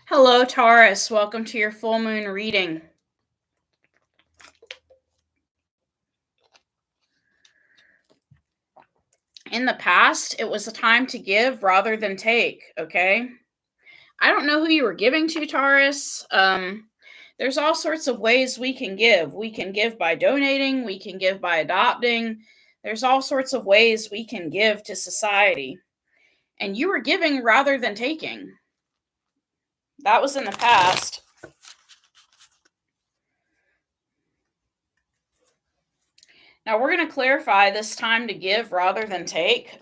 Hello, Taurus. Welcome to your full moon reading. In the past, it was a time to give rather than take, okay? I don't know who you were giving to, Taurus. There's all sorts of ways we can give. We can give by donating, we can give by adopting. There's all sorts of ways we can give to society. And you were giving rather than taking. That was in the past. Now we're going to clarify this time to give rather than take.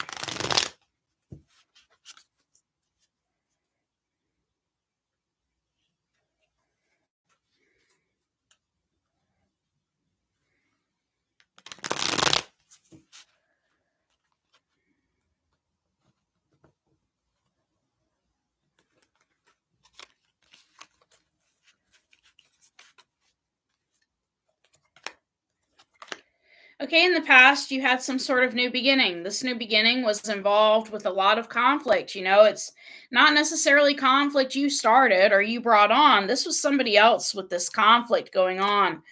Okay, in the past, you had some sort of new beginning. This new beginning was involved with a lot of conflict. It's not necessarily conflict you started or you brought on. This was somebody else with this conflict going on.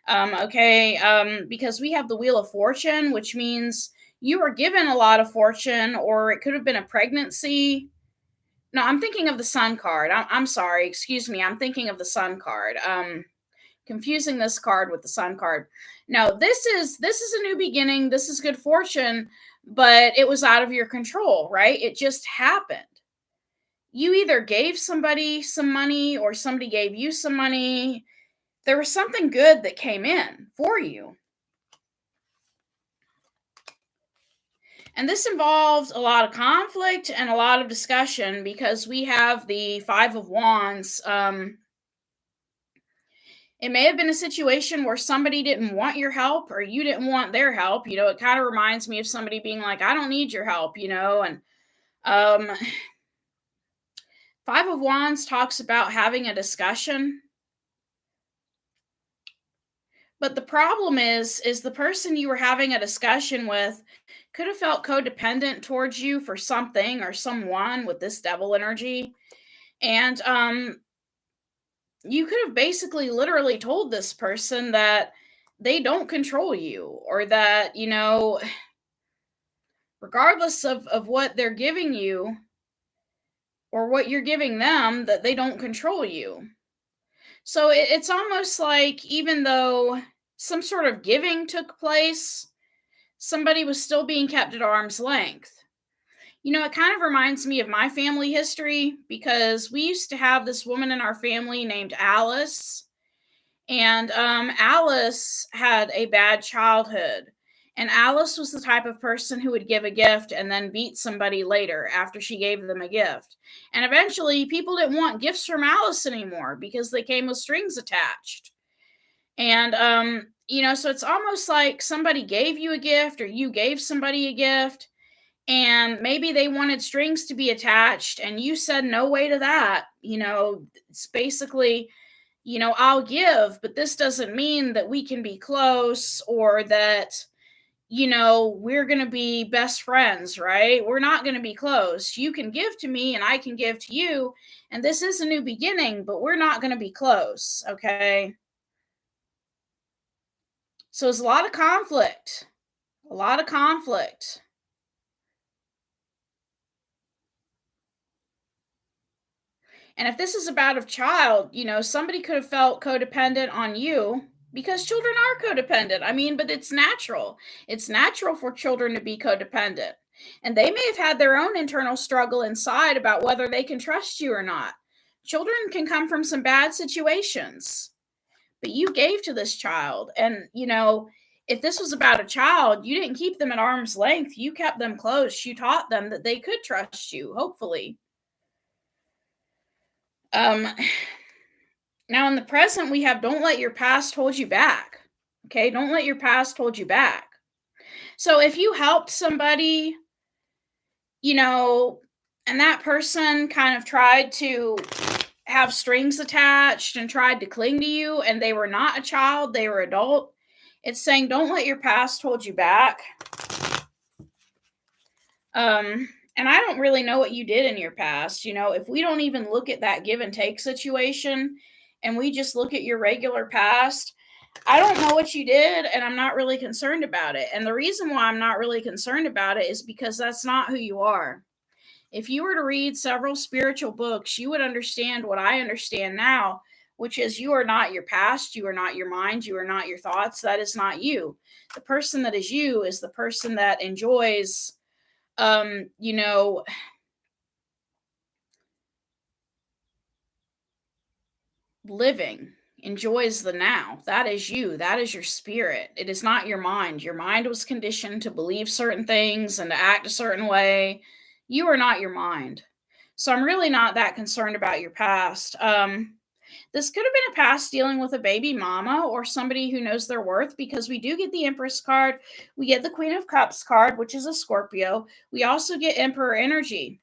Because we have the Wheel of Fortune, which means you were given a lot of fortune, or it could have been a pregnancy. No, I'm thinking of the Sun card. I'm sorry. Excuse me. I'm thinking of the Sun card. Confusing this card with the Sun card. No, this is a new beginning. This is good fortune, but it was out of your control, right? It just happened. You either gave somebody some money or somebody gave you some money. There was something good that came in for you. And this involves a lot of conflict and a lot of discussion because we have the Five of Wands. It may have been a situation where somebody didn't want your help or you didn't want their help. It kind of reminds me of somebody being like, I don't need your help. And um, Five of Wands talks about having a discussion. But the problem is the person you were having a discussion with could have felt codependent towards you for something or someone with this devil energy. And you could have basically literally told this person that they don't control you, or that, regardless of what they're giving you or what you're giving them, that they don't control you. So it's almost like, even though some sort of giving took place, somebody was still being kept at arm's length. It kind of reminds me of my family history, because we used to have this woman in our family named Alice. And Alice had a bad childhood. And Alice was the type of person who would give a gift and then beat somebody later after she gave them a gift. And eventually, people didn't want gifts from Alice anymore because they came with strings attached. And, so it's almost like somebody gave you a gift or you gave somebody a gift, and maybe they wanted strings to be attached and you said no way to that. It's basically, I'll give, but this doesn't mean that we can be close, or that, we're going to be best friends, right? We're not going to be close. You can give to me and I can give to you. And this is a new beginning, but we're not going to be close. Okay. So it's a lot of conflict, a lot of conflict. And if this is about a child, somebody could have felt codependent on you, because children are codependent. I mean, but it's natural. It's natural for children to be codependent. And they may have had their own internal struggle inside about whether they can trust you or not. Children can come from some bad situations, but you gave to this child. And, if this was about a child, you didn't keep them at arm's length. You kept them close. You taught them that they could trust you, hopefully. Um, Now, in the present, we have don't let your past hold you back. Okay, don't let your past hold you back. So if you helped somebody, you know, and that person kind of tried to have strings attached and tried to cling to you, and they were not a child, they were adult, it's saying don't let your past hold you back. And I don't really know what you did in your past. If we don't even look at that give and take situation and we just look at your regular past, I don't know what you did, and I'm not really concerned about it. And the reason why I'm not really concerned about it is because that's not who you are. If you were to read several spiritual books, you would understand what I understand now, which is you are not your past, you are not your mind, you are not your thoughts. That is not you. The person that is you is the person that enjoys, um, you know, living, enjoys the now. That is you. That is your spirit. It is not your mind. Your mind was conditioned to believe certain things and to act a certain way. You are not your mind. So I'm really not that concerned about your past. This could have been a past dealing with a baby mama or somebody who knows their worth, because we do get the Empress card. We get the Queen of Cups card, which is a Scorpio. We also get Emperor energy.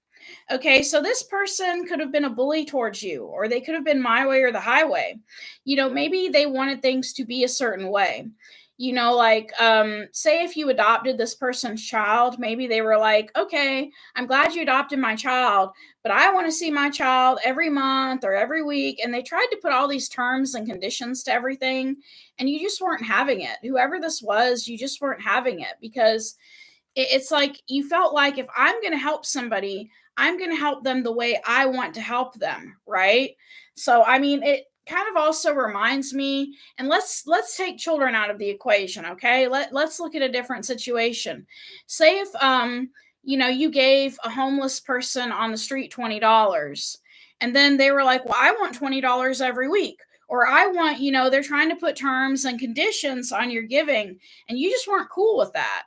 Okay, so this person could have been a bully towards you, or they could have been my way or the highway. Maybe they wanted things to be a certain way. Like, say if you adopted this person's child, maybe they were like, okay, I'm glad you adopted my child, but I want to see my child every month or every week. And they tried to put all these terms and conditions to everything, and you just weren't having it. Whoever this was, you just weren't having it, because it's like you felt like, if I'm going to help somebody, I'm going to help them the way I want to help them, right? So I mean, it kind of also reminds me, and let's take children out of the equation, okay? Let's look at a different situation. Say if you gave a homeless person on the street $20, and then they were like, "Well, I want $20 every week." Or I want, they're trying to put terms and conditions on your giving, and you just weren't cool with that.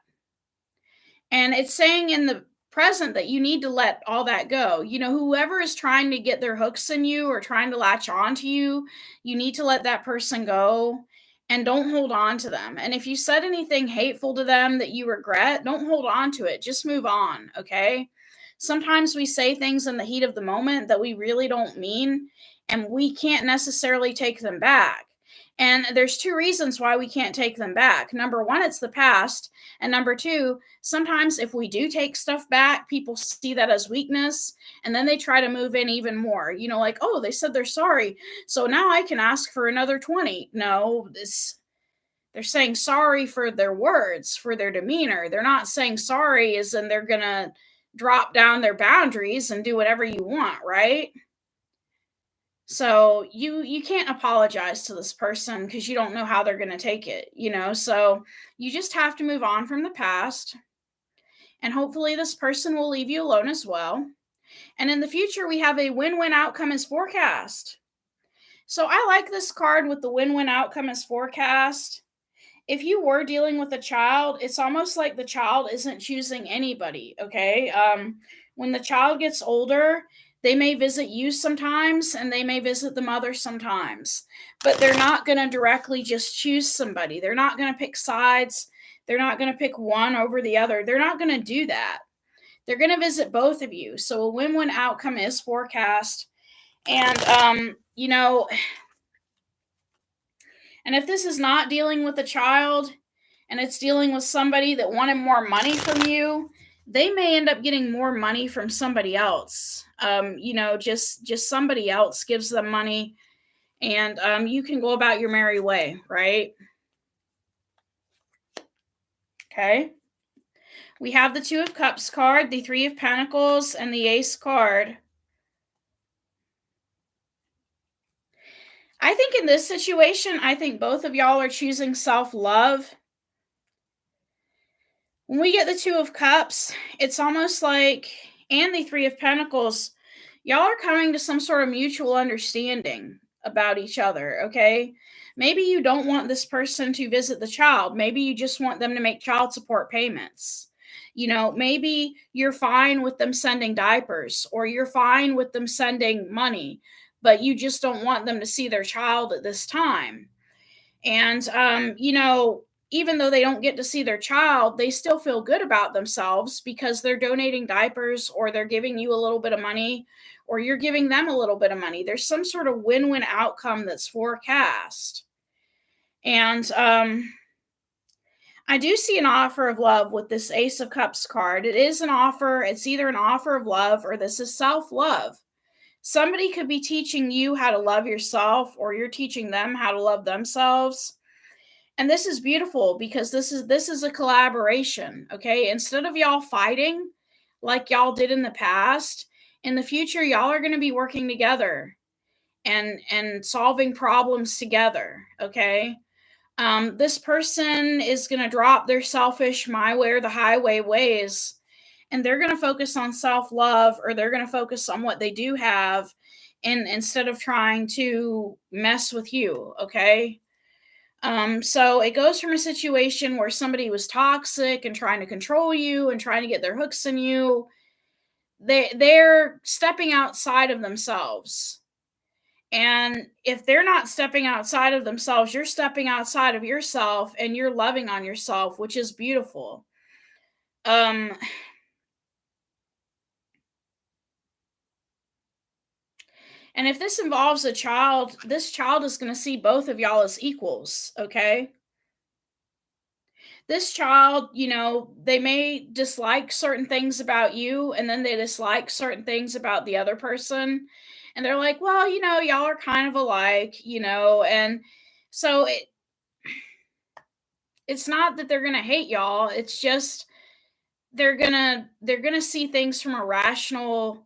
And it's saying in the present that you need to let all that go. Whoever is trying to get their hooks in you or trying to latch on to you, you need to let that person go and don't hold on to them. And if you said anything hateful to them that you regret, don't hold on to it. Just move on, okay? Sometimes we say things in the heat of the moment that we really don't mean, and we can't necessarily take them back. And there's two reasons why we can't take them back. Number one, it's the past. And number two, sometimes if we do take stuff back, people see that as weakness, and then they try to move in even more. Like, oh, they said they're sorry, so now I can ask for another 20. No, they're saying sorry for their words, for their demeanor. They're not saying sorry as in they're going to drop down their boundaries and do whatever you want, right? So you can't apologize to this person because you don't know how they're going to take it. So you just have to move on from the past, and hopefully this person will leave you alone as well. And in the future, we have a win-win outcome as forecast. So I like this card with the win-win outcome as forecast. If you were dealing with a child, it's almost like the child isn't choosing anybody, okay? When the child gets older, they may visit you sometimes and they may visit the mother sometimes, but they're not going to directly just choose somebody. They're not going to pick sides. They're not going to pick one over the other. They're not going to do that. They're going to visit both of you. So a win-win outcome is forecast. And, and if this is not dealing with a child and it's dealing with somebody that wanted more money from you, they may end up getting more money from somebody else. Just somebody else gives them money, and you can go about your merry way, right? Okay. We have the Two of Cups card, the Three of Pentacles, and the Ace card. I think in this situation, I think both of y'all are choosing self-love. When we get the Two of Cups, it's almost like, and the Three of Pentacles, y'all are coming to some sort of mutual understanding about each other, okay? Maybe you don't want this person to visit the child. Maybe you just want them to make child support payments. Maybe you're fine with them sending diapers, or you're fine with them sending money, but you just don't want them to see their child at this time. And, even though they don't get to see their child, they still feel good about themselves because they're donating diapers, or they're giving you a little bit of money, or you're giving them a little bit of money. There's some sort of win-win outcome that's forecast. And I do see an offer of love with this Ace of Cups card. It is an offer. It's either an offer of love or this is self love. Somebody could be teaching you how to love yourself, or you're teaching them how to love themselves. And this is beautiful because this is a collaboration, okay? Instead of y'all fighting like y'all did in the past, in the future y'all are going to be working together and solving problems together, okay? This person is going to drop their selfish my way or the highway ways, and they're going to focus on self-love, or they're going to focus on what they do have, and instead of trying to mess with you, okay? So it goes from a situation where somebody was toxic and trying to control you and trying to get their hooks in you. They're stepping outside of themselves. And if they're not stepping outside of themselves, you're stepping outside of yourself and you're loving on yourself, which is beautiful. Um and if this involves a child, this child is going to see both of y'all as equals, okay? This child, they may dislike certain things about you, and then they dislike certain things about the other person. And they're like, well, y'all are kind of alike, and so it's not that they're going to hate y'all. It's just they're gonna see things from a rational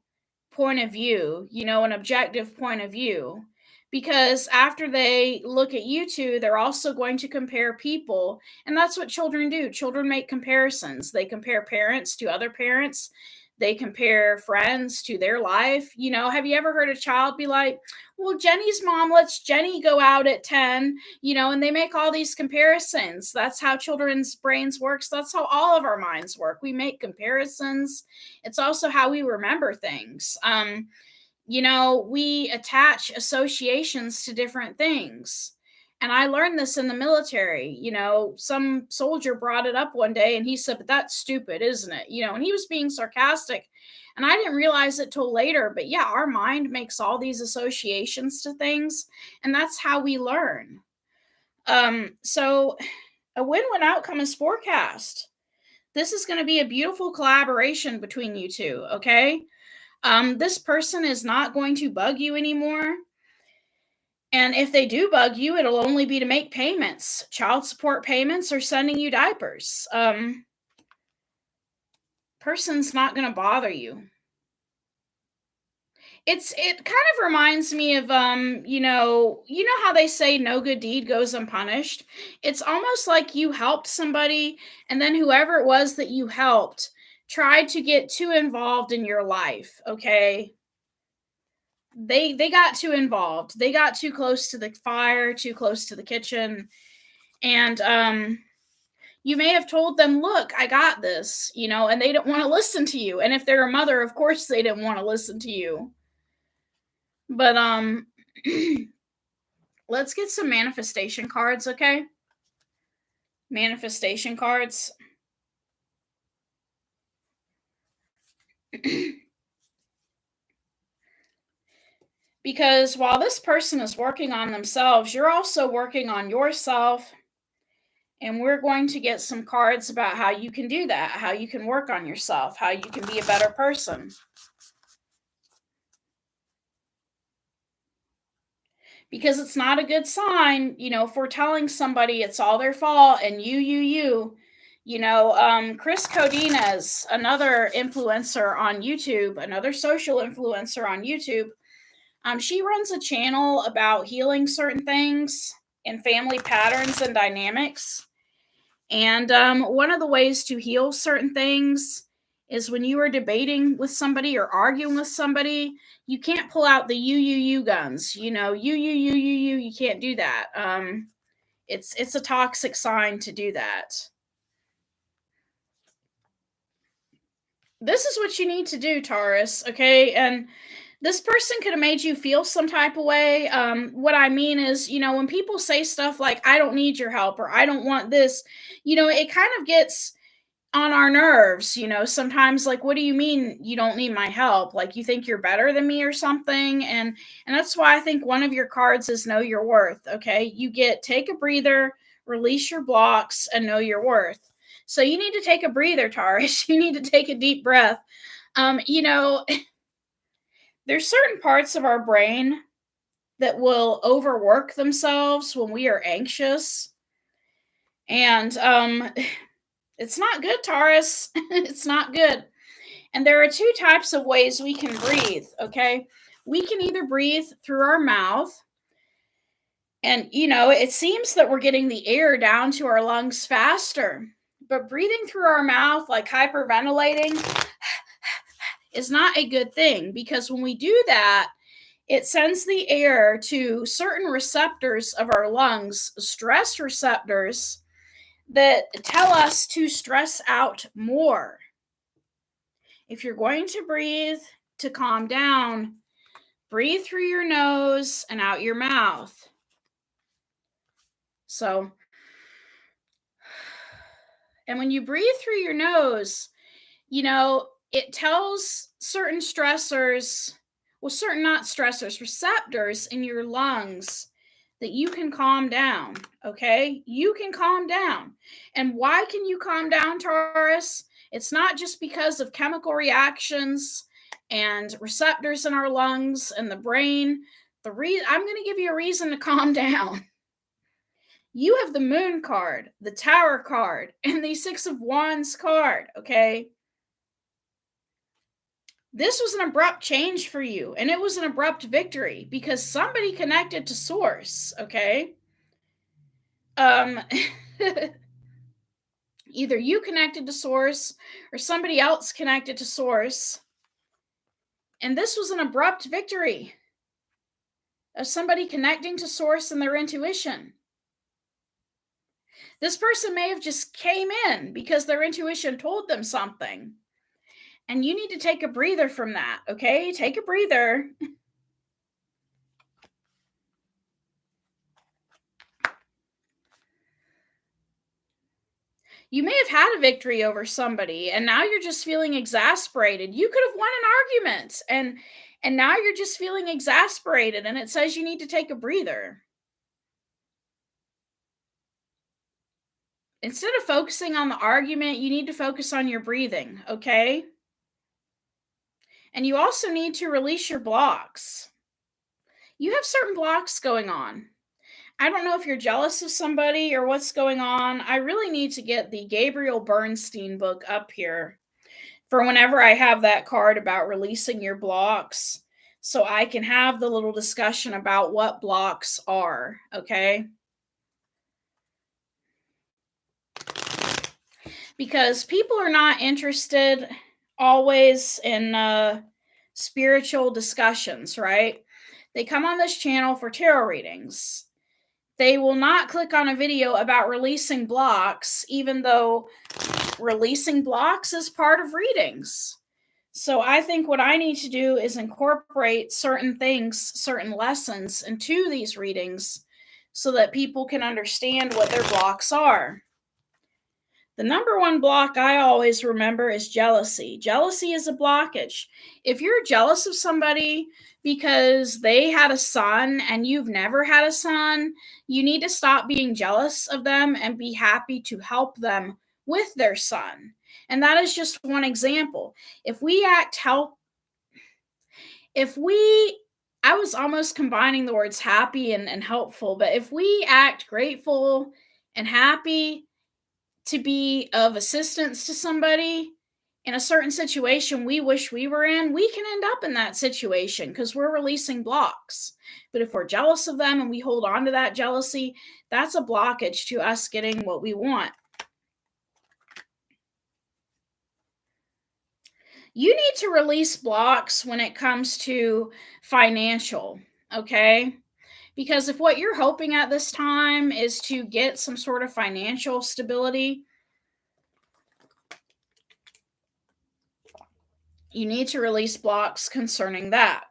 point of view, an objective point of view. Because after they look at you two, they're also going to compare people. And that's what children do. Children make comparisons. They compare parents to other parents. They compare friends to their life. Have you ever heard a child be like, well, Jenny's mom lets Jenny go out at 10, and they make all these comparisons. That's how children's brains works. That's how all of our minds work. We make comparisons. It's also how we remember things. We attach associations to different things. And I learned this in the military. Some soldier brought it up one day and he said, but that's stupid, isn't it? And he was being sarcastic. And I didn't realize it till later. But yeah, our mind makes all these associations to things. And that's how we learn. So a win win outcome is forecast. This is going to be a beautiful collaboration between you two, okay? This person is not going to bug you anymore. And if they do bug you, it'll only be to make payments, child support payments, or sending you diapers. Person's not going to bother you. It kind of reminds me of how they say no good deed goes unpunished. It's almost like you helped somebody, and then whoever it was that you helped tried to get too involved in your life, okay? They got too involved. They got too close to the fire, too close to the kitchen. And you may have told them, look, I got this, and they didn't want to listen to you. And if they're a mother, of course they didn't want to listen to you. But let's get some manifestation cards, okay? Manifestation cards. Because while this person is working on themselves, you're also working on yourself. And we're going to get some cards about how you can do that, how you can work on yourself, how you can be a better person. Because it's not a good sign, if we're telling somebody it's all their fault and you. Chris Codina's another influencer on YouTube, another social influencer on YouTube. She runs a channel about healing certain things and family patterns and dynamics. And one of the ways to heal certain things is when you are debating with somebody or arguing with somebody, you can't pull out the you guns. You can't do that. It's a toxic sign to do that. This is what you need to do, Taurus, okay? And this person could have made you feel some type of way. What I mean is, when people say stuff like, I don't need your help, or I don't want this, it kind of gets on our nerves, sometimes, like, what do you mean you don't need my help? Like, you think you're better than me or something? And that's why I think one of your cards is know your worth, okay? You get take a breather, release your blocks, and know your worth. So you need to take a breather, Taurus. You need to take a deep breath. You know, there's certain parts of our brain that will overwork themselves when we are anxious. And it's not good, Taurus. It's not good. And there are two types of ways we can breathe, okay? We can either breathe through our mouth, and it seems that we're getting the air down to our lungs faster. But breathing through our mouth, like hyperventilating, is not a good thing, because when we do that, it sends the air to certain receptors of our lungs, stress receptors, that tell us to stress out more. If you're going to breathe to calm down, breathe through your nose and out your mouth. So, and when you breathe through your nose, it tells certain stressors, well, certain not stressors, receptors in your lungs that you can calm down, okay? You can calm down. And why can you calm down, Taurus? It's not just because of chemical reactions and receptors in our lungs and the brain. I'm going to give you a reason to calm down. You have the Moon card, the Tower card, and the Six of Wands card, okay? This was an abrupt change for you, and it was an abrupt victory because somebody connected to Source, okay? Either you connected to Source or somebody else connected to Source. And this was an abrupt victory of somebody connecting to Source and their intuition. This person may have just came in because their intuition told them something. And you need to take a breather from that, okay? Take a breather. You may have had a victory over somebody, and now you're just feeling exasperated. You could have won an argument, and now you're just feeling exasperated, and it says you need to take a breather. Instead of focusing on the argument, you need to focus on your breathing, okay? And you also need to release your blocks. You have certain blocks going on. I don't know if you're jealous of somebody or what's going on. I really need to get the Gabriel Bernstein book up here for whenever I have that card about releasing your blocks, so I can have the little discussion about what blocks are, okay? Because people are not interested always in spiritual discussions, right? They come on this channel for tarot readings. They will not click on a video about releasing blocks, even though releasing blocks is part of readings. So I think what I need to do is incorporate certain things, certain lessons into these readings so that people can understand what their blocks are. The number one block I always remember is jealousy. Jealousy is a blockage. If you're jealous of somebody because they had a son and you've never had a son, you need to stop being jealous of them and be happy to help them with their son. And that is just one example. I was almost combining the words happy and helpful, but if we act grateful and happy to be of assistance to somebody in a certain situation we wish we were in, we can end up in that situation because we're releasing blocks. But if we're jealous of them and we hold on to that jealousy, that's a blockage to us getting what we want. You need to release blocks when it comes to financial, okay? Because if what you're hoping at this time is to get some sort of financial stability, you need to release blocks concerning that.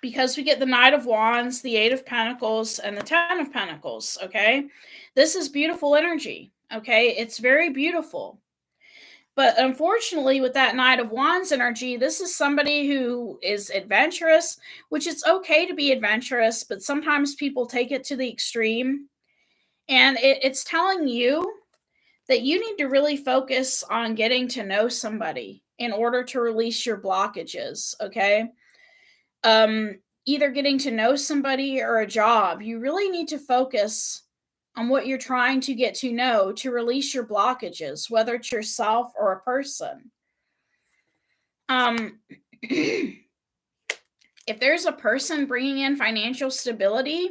Because we get the Knight of Wands, the Eight of Pentacles, and the Ten of Pentacles, okay? This is beautiful energy, okay? It's very beautiful. But unfortunately, with that Knight of Wands energy, this is somebody who is adventurous, which it's okay to be adventurous, but sometimes people take it to the extreme. And it's telling you that you need to really focus on getting to know somebody in order to release your blockages, okay? Um, Either getting to know somebody or a job. You really need to focus on what you're trying to get to know to release your blockages, whether it's yourself or a person. Um, if there's a person bringing in financial stability,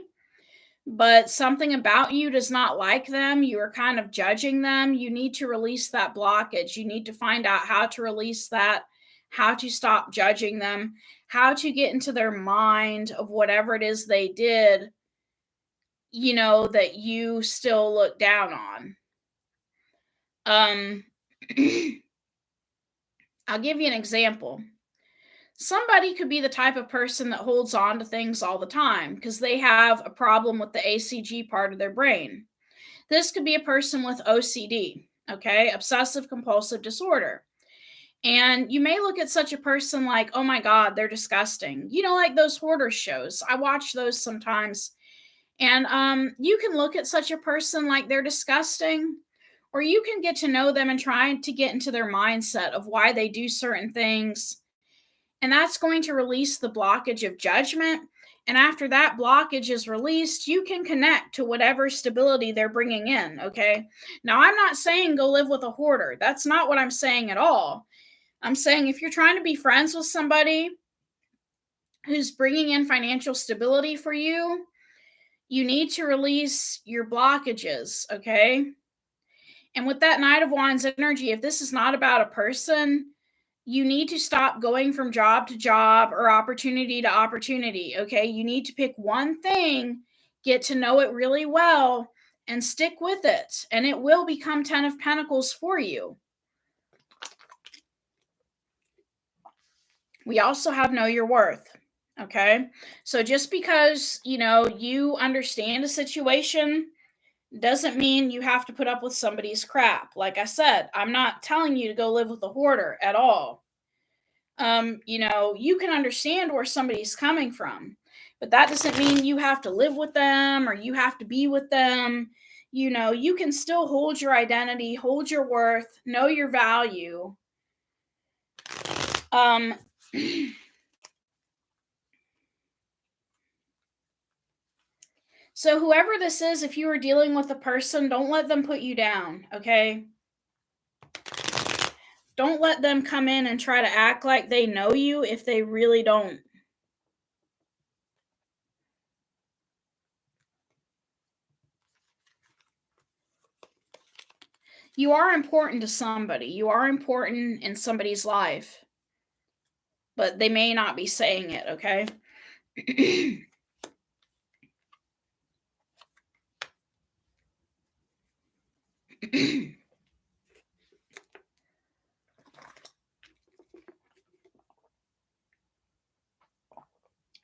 but something about you does not like them, you are kind of judging them, you need to release that blockage. You need to find out how to release that, how to stop judging them, how to get into their mind of whatever it is they did, that you still look down on. Um, I'll give you an example. Somebody could be the type of person that holds on to things all the time because they have a problem with the ACG part of their brain. This could be a person with OCD, okay, obsessive compulsive disorder. And you may look at such a person like, oh my God, they're disgusting. Like those hoarder shows. I watch those sometimes. And you can look at such a person like they're disgusting, or you can get to know them and try to get into their mindset of why they do certain things. And that's going to release the blockage of judgment. And after that blockage is released, you can connect to whatever stability they're bringing in. Okay. Now, I'm not saying go live with a hoarder. That's not what I'm saying at all. I'm saying if you're trying to be friends with somebody who's bringing in financial stability for you, you need to release your blockages. Okay. And with that Knight of Wands energy, if this is not about a person, you need to stop going from job to job or opportunity to opportunity. Okay. You need to pick one thing, get to know it really well, and stick with it. And it will become 10 of Pentacles for you. We also have Know Your Worth. Okay. So just because, you understand a situation doesn't mean you have to put up with somebody's crap. Like I said, I'm not telling you to go live with a hoarder at all. You can understand where somebody's coming from, but that doesn't mean you have to live with them or you have to be with them. You can still hold your identity, hold your worth, know your value. Um, so whoever this is, if you are dealing with a person, don't let them put you down, okay? Don't let them come in and try to act like they know you if they really don't. You are important to somebody. You are important in somebody's life, but they may not be saying it, okay?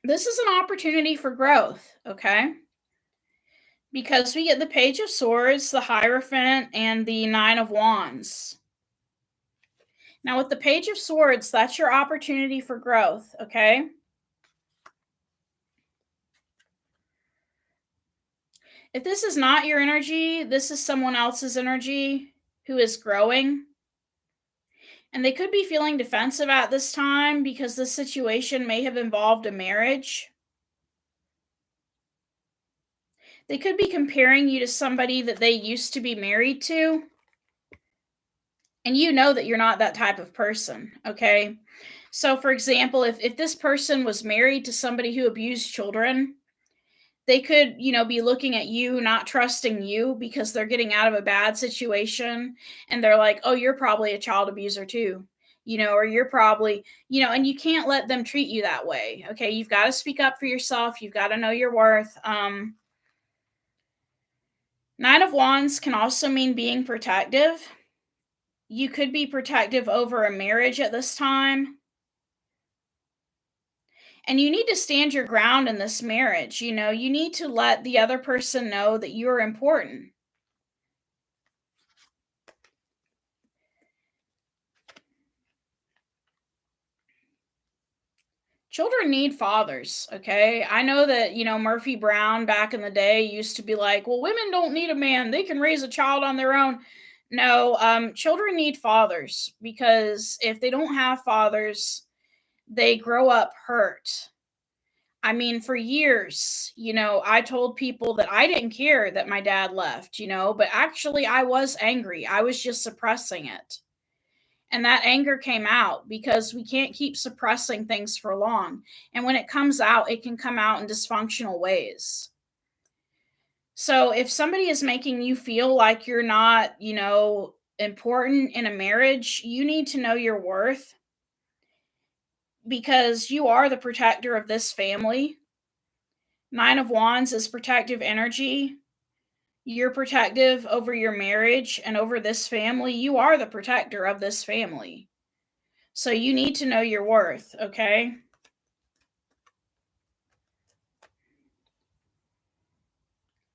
This is an opportunity for growth, okay? Because we get the Page of Swords, the Hierophant, and the Nine of Wands. Now, with the Page of Swords, that's your opportunity for growth, okay? If this is not your energy, this is someone else's energy who is growing. And they could be feeling defensive at this time because this situation may have involved a marriage. They could be comparing you to somebody that they used to be married to. And you know that you're not that type of person, okay? So, for example, if this person was married to somebody who abused children, they could, be looking at you, not trusting you because they're getting out of a bad situation. And they're like, oh, you're probably a child abuser too, or you're probably, and you can't let them treat you that way. Okay. You've got to speak up for yourself. You've got to know your worth. Nine of Wands can also mean being protective. You could be protective over a marriage at this time. And you need to stand your ground in this marriage. You need to let the other person know that you're important. Children need fathers, okay? I know that, Murphy Brown back in the day used to be like, well, women don't need a man. They can raise a child on their own. No, children need fathers because if they don't have fathers, they grow up hurt. I mean, for years, I told people that I didn't care that my dad left, but actually I was angry. I was just suppressing it. And that anger came out because we can't keep suppressing things for long. And when it comes out, it can come out in dysfunctional ways. So if somebody is making you feel like you're not, important in a marriage, you need to know your worth because you are the protector of this family. Nine of Wands is protective energy. You're protective over your marriage and over this family. You are the protector of this family. So you need to know your worth, okay?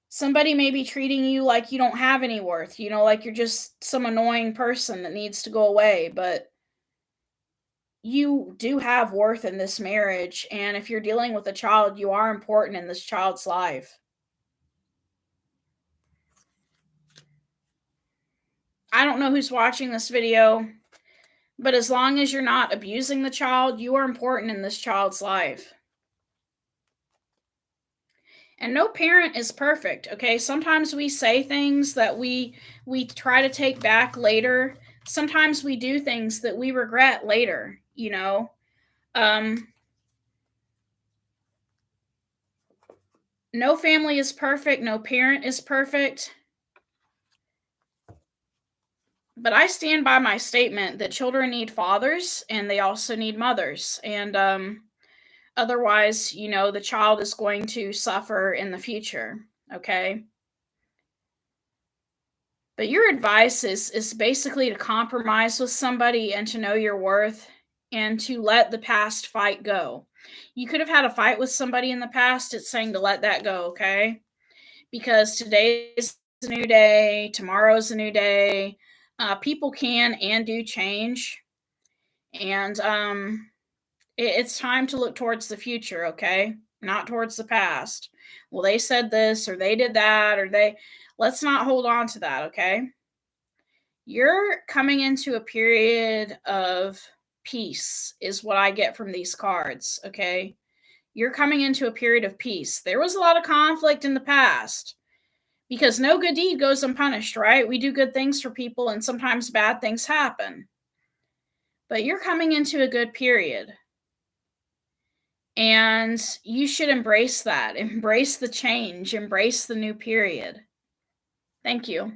Somebody may be treating you like you don't have any worth, like you're just some annoying person that needs to go away, but you do have worth in this marriage. And if you're dealing with a child, you are important in this child's life. I don't know who's watching this video, but as long as you're not abusing the child, you are important in this child's life. And no parent is perfect, okay? Sometimes we say things that we try to take back later. Sometimes we do things that we regret later, No family is perfect, no parent is perfect. But I stand by my statement that children need fathers and they also need mothers. And otherwise, the child is going to suffer in the future, okay? But your advice is basically to compromise with somebody and to know your worth and to let the past fight go. You could have had a fight with somebody in the past. It's saying to let that go, okay? Because today's a new day, tomorrow's a new day. People can and do change. And it's time to look towards the future, okay? Not towards the past. Well, they said this or they did that or let's not hold on to that, okay? You're coming into a period of peace, is what I get from these cards, okay? You're coming into a period of peace. There was a lot of conflict in the past because no good deed goes unpunished, right? We do good things for people and sometimes bad things happen. But you're coming into a good period. And you should embrace that. Embrace the change. Embrace the new period. Thank you.